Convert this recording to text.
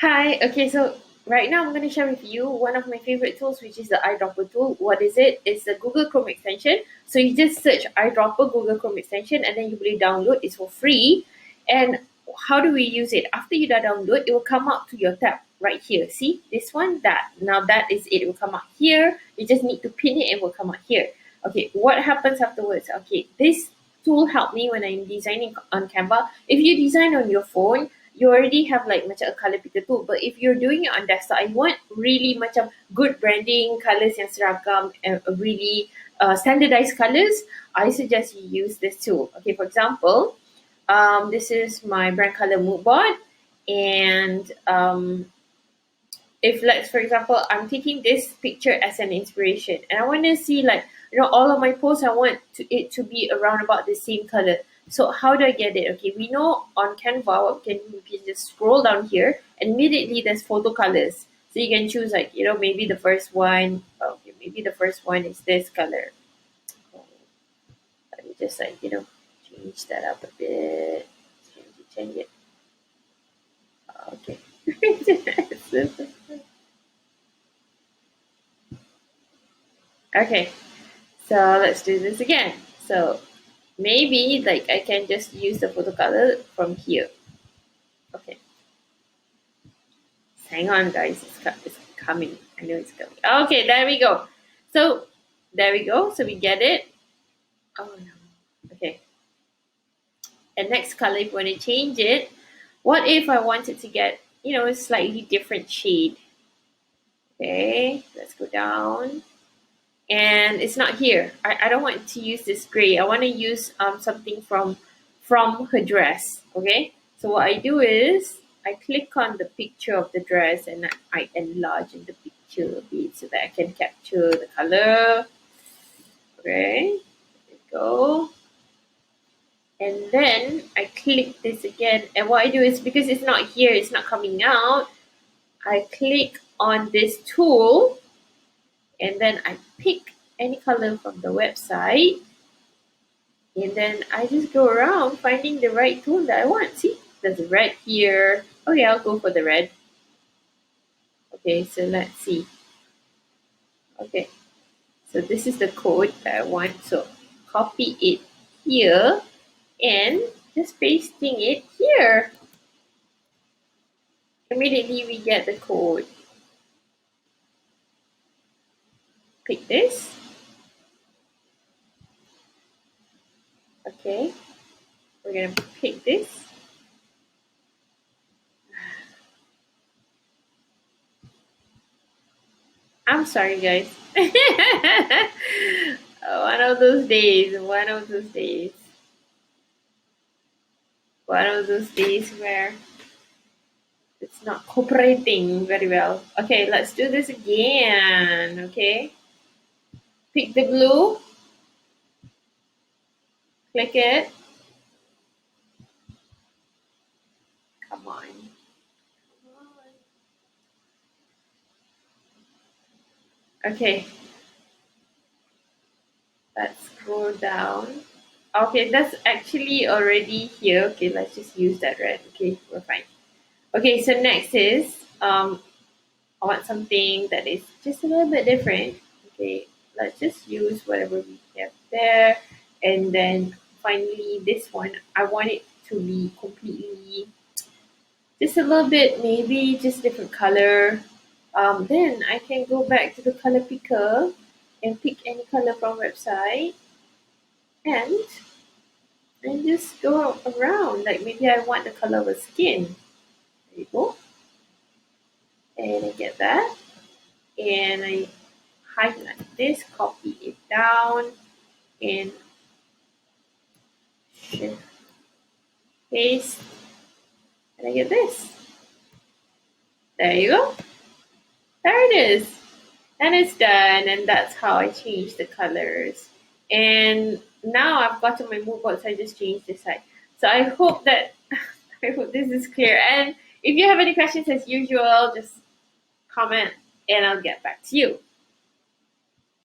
Hi, okay, so right now I'm going to share with you one of my favorite tools, which is the eyedropper tool. What is it? It's a Google Chrome extension. So you just search eyedropper Google Chrome extension and then you will download. It's for free. And how do we use it? After you download, it will come out to your tab right here. See this one, that. Now that is it. It will come out here. You just need to pin it and it will come out here. Okay, what happens afterwards? Okay, this tool helped me when I'm designing on Canva. If you design on your phone, you already have like macam a color picker tool. But if you're doing it on desktop, I want really macam good branding, colors yang seragam, and really standardized colors. I suggest you use this tool. Okay, for example, this is my brand color mood board, and if let's for example I'm taking this picture as an inspiration and I want to see like all of my posts I want it to be around about the same color. So how do I get it? Okay, we know on Canva what we can just scroll down here and immediately there's photo colors. So you can choose like maybe the first one. Okay, maybe the first one is this color. Let me just like change that up a bit. Change it. Okay. Okay, so let's do this again. So maybe like I can just use the photo color from here. Okay, hang on guys, it's coming. I know it's coming. Okay, there we go. So there we go. So we get it. Oh no. Okay. And next color, if you want to change it, what if I wanted to get a slightly different shade? Okay, let's go down. And it's not here. I don't want to use this gray. I want to use something from her dress. Okay, so what I do is I click on the picture of the dress and I enlarge in the picture a bit so that I can capture the color. Okay, there we go. And then I click this again, and what I do is because it's not here, it's not coming out, I click on this tool and then I pick any color from the website, and then I just go around finding the right tone that I want. See, there's a red here. Okay, I'll go for the red. Okay, so let's see. Okay, so this is the code that I want. So copy it here and just pasting it here. Immediately we get the code. Pick this. Okay, we're gonna pick this. I'm sorry, guys. One of those days. One of those days. One of those days where it's not cooperating very well. Okay, let's do this again. Okay, pick the blue. Click it. Come on. Okay. Let's scroll down. Okay, that's actually already here. Okay, let's just use that red. Okay, we're fine. Okay, so next is I want something that is just a little bit different. Okay, let's just use whatever we have there. And then finally this one, I want it to be completely just a little bit, maybe just different color. Then I can go back to the color picker and pick any color from website and just go around. Like maybe I want the color of the skin. There you go. And I get that. And I highlight this, copy it down, and shift, paste, and I get this. There you go. There it is. And it's done, and that's how I change the colors. And now I've gotten my mood board, so I just changed this side. So I hope that I hope this is clear. And if you have any questions as usual, just comment and I'll get back to you.